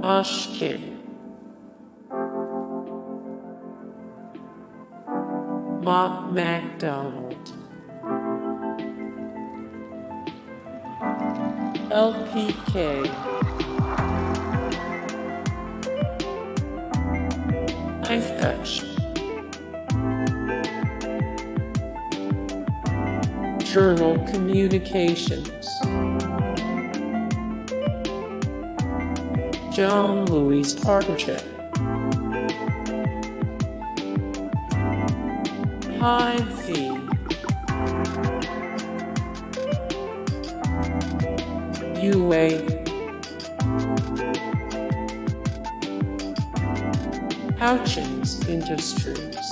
Mushkin, Mott MacDonald, LPK, Lifetouch, Journal Communications, John Louis Partnership, Hy-Vee, Huawei, Houchens Industries,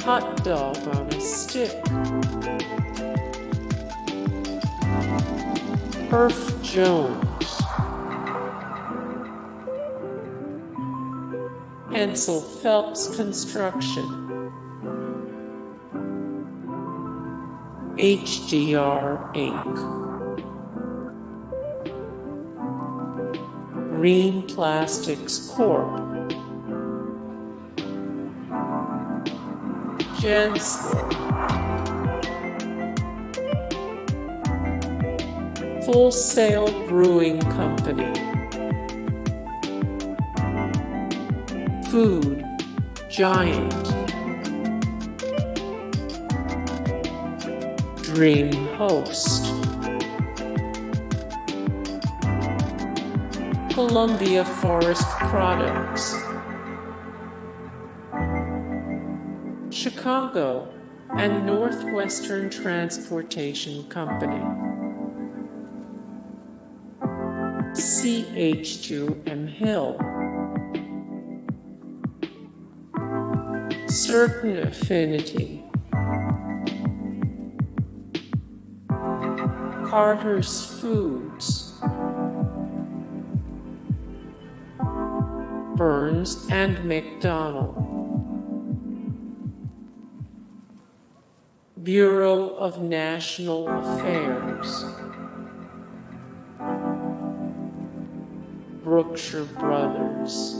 Hot dog on a stick, Herff Jones, Hensel Phelps Construction, HDR Inc., Greene Plastics Corp., Gensler, Full Sail Brewing Company, Food Giant, DreamHost, Columbia Forest Products, Chicago and Northwestern Transportation Company, CH2M Hill, Certain Affinity, Carter's Foods, Burns and McDonnell, Bureau of National Affairs, Brookshire Brothers,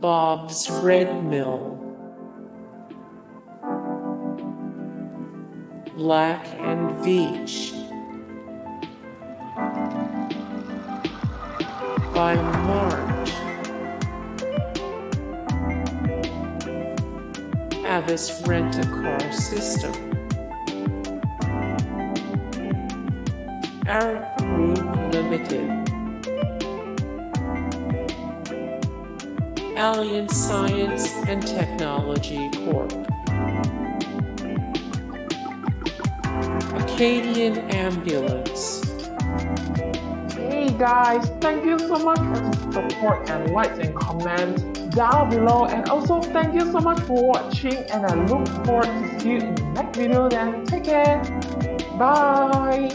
Bob's Red Mill, Black and Veatch, Bi-Mart, Avis Rent-A-Car System, Arup Limited, Alliance Science and Technology Corp., Acadian Ambulance. Hey guys, thank you so much for the support and likes and comments down below, and also thank you so much for watching, and I look forward to see you in the next video. Then take care, bye.